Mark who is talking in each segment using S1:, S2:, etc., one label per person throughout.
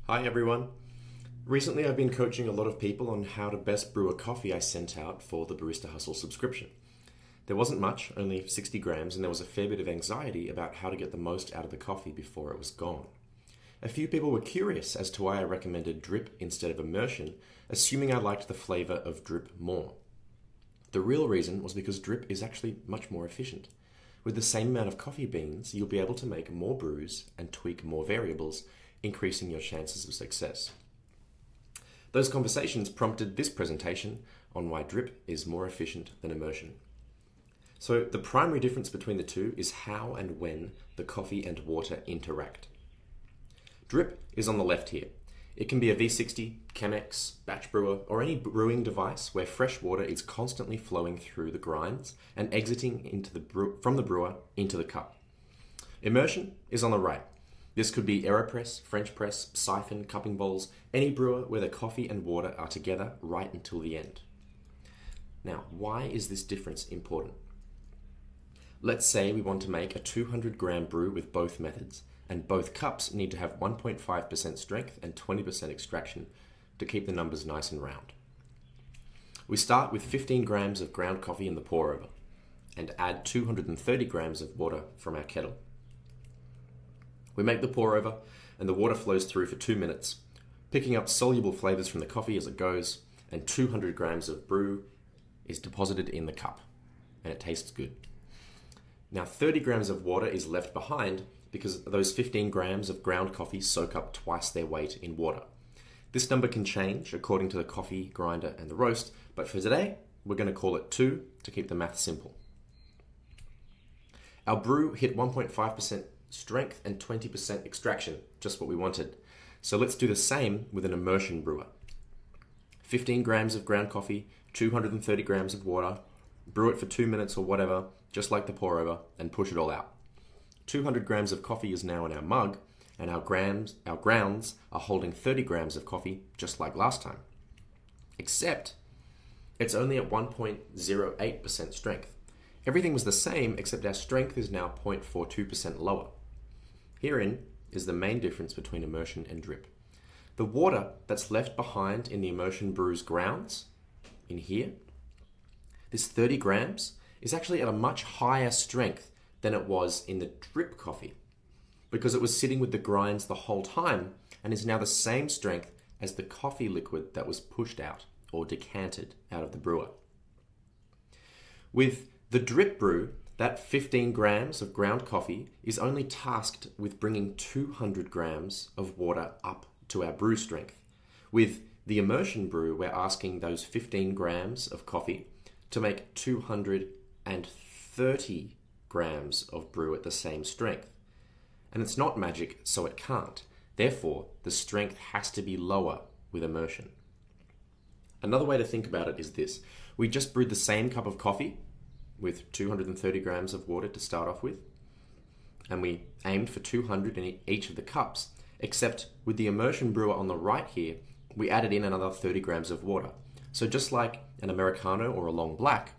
S1: Hi everyone. Recently I've been coaching a lot of people on how to best brew a coffee I sent out for the Barista Hustle subscription. There wasn't much, only 60 grams, and there was a fair bit of anxiety about how to get the most out of the coffee before it was gone. A few people were curious as to why I recommended drip instead of immersion, assuming I liked the flavor of drip more. The real reason was because drip is actually much more efficient. With the same amount of coffee beans, you'll be able to make more brews and tweak more variables, increasing your chances of success. Those conversations prompted this presentation on why drip is more efficient than immersion. So the primary difference between the two is how and when the coffee and water interact. Drip is on the left here. It can be a V60, Chemex, batch brewer, or any brewing device where fresh water is constantly flowing through the grinds and exiting from the brewer into the cup. Immersion is on the right. This could be AeroPress, French press, siphon, cupping bowls, any brewer where the coffee and water are together right until the end. Now, why is this difference important? Let's say we want to make a 200 gram brew with both methods, and both cups need to have 1.5% strength and 20% extraction to keep the numbers nice and round. We start with 15 grams of ground coffee in the pour over, and add 230 grams of water from our kettle. We make the pour over, and the water flows through for 2 minutes, picking up soluble flavors from the coffee as it goes, and 200 grams of brew is deposited in the cup, and it tastes good. Now 30 grams of water is left behind because those 15 grams of ground coffee soak up twice their weight in water. This number can change according to the coffee grinder and the roast, but for today, we're going to call it 2 to keep the math simple. Our brew hit 1.5% strength and 20% extraction, just what we wanted. So let's do the same with an immersion brewer. 15 grams of ground coffee, 230 grams of water, brew it for 2 minutes or whatever, just like the pour over, and push it all out. 200 grams of coffee is now in our mug, and our grounds are holding 30 grams of coffee, just like last time. Except, it's only at 1.08% strength. Everything was the same, except our strength is now 0.42% lower. Herein is the main difference between immersion and drip. The water that's left behind in the immersion brew's grounds, in here, this 30 grams, is actually at a much higher strength than it was in the drip coffee, because it was sitting with the grinds the whole time and is now the same strength as the coffee liquid that was pushed out or decanted out of the brewer. With the drip brew, that 15 grams of ground coffee is only tasked with bringing 200 grams of water up to our brew strength. With the immersion brew, we're asking those 15 grams of coffee to make 230 grams of brew at the same strength. And it's not magic, so it can't. Therefore, the strength has to be lower with immersion. Another way to think about it is this. We just brewed the same cup of coffee with 230 grams of water to start off with, and we aimed for 200 in each of the cups, except with the immersion brewer on the right here, we added in another 30 grams of water. So just like an Americano or a long black,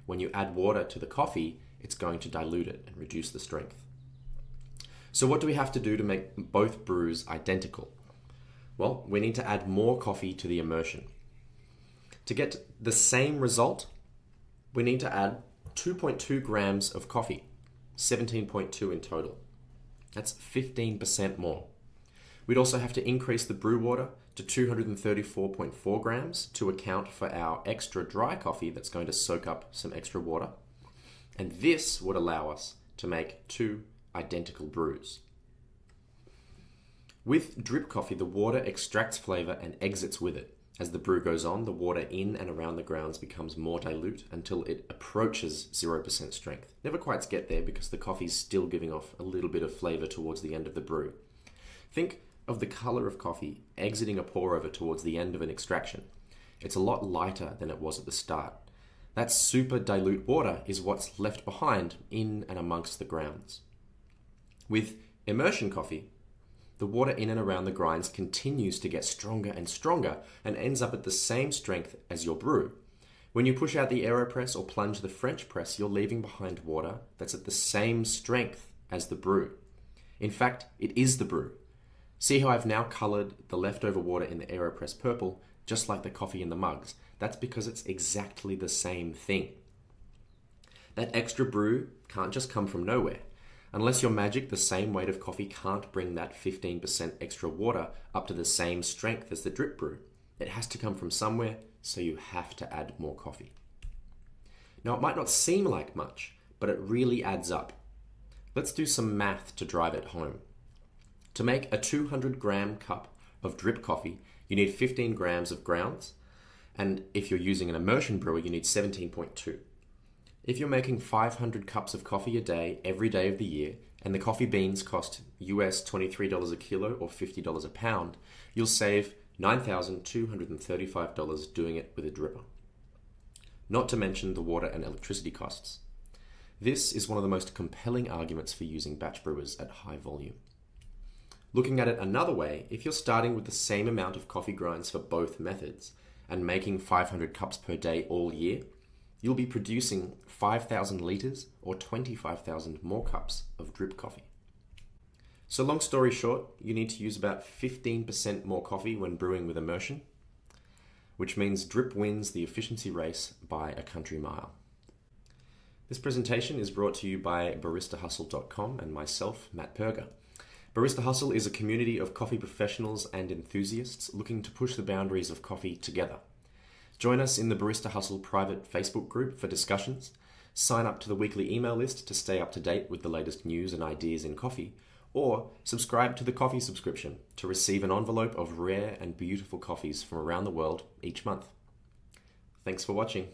S1: when you add water to the coffee, it's going to dilute it and reduce the strength. So what do we have to do to make both brews identical? Well, we need to add more coffee to the immersion. To get the same result, we need to add 2.2 grams of coffee, 17.2 in total. That's 15% more. We'd also have to increase the brew water to 234.4 grams to account for our extra dry coffee that's going to soak up some extra water. And this would allow us to make 2 identical brews. With drip coffee, the water extracts flavor and exits with it. As the brew goes on, the water in and around the grounds becomes more dilute until it approaches 0% strength. Never quite get there because the coffee's still giving off a little bit of flavor towards the end of the brew. Think of the color of coffee exiting a pour over towards the end of an extraction. It's a lot lighter than it was at the start. That super dilute water is what's left behind in and amongst the grounds. With immersion coffee, the water in and around the grinds continues to get stronger and stronger and ends up at the same strength as your brew. When you push out the AeroPress or plunge the French press, you're leaving behind water that's at the same strength as the brew. In fact, it is the brew. See how I've now coloured the leftover water in the AeroPress purple, just like the coffee in the mugs? That's because it's exactly the same thing. That extra brew can't just come from nowhere. Unless you're magic, the same weight of coffee can't bring that 15% extra water up to the same strength as the drip brew. It has to come from somewhere, so you have to add more coffee. Now, it might not seem like much, but it really adds up. Let's do some math to drive it home. To make a 200-gram cup of drip coffee, you need 15 grams of grounds, and if you're using an immersion brewer, you need 17.2. If you're making 500 cups of coffee a day, every day of the year, and the coffee beans cost US $23 a kilo or $50 a pound, you'll save $9,235 doing it with a dripper. Not to mention the water and electricity costs. This is one of the most compelling arguments for using batch brewers at high volume. Looking at it another way, if you're starting with the same amount of coffee grinds for both methods and making 500 cups per day all year, you'll be producing 5,000 litres or 25,000 more cups of drip coffee. So long story short, you need to use about 15% more coffee when brewing with immersion, which means drip wins the efficiency race by a country mile. This presentation is brought to you by baristahustle.com and myself, Matt Perger. Barista Hustle is a community of coffee professionals and enthusiasts looking to push the boundaries of coffee together. Join us in the Barista Hustle private Facebook group for discussions, sign up to the weekly email list to stay up to date with the latest news and ideas in coffee, or subscribe to the coffee subscription to receive an envelope of rare and beautiful coffees from around the world each month. Thanks for watching.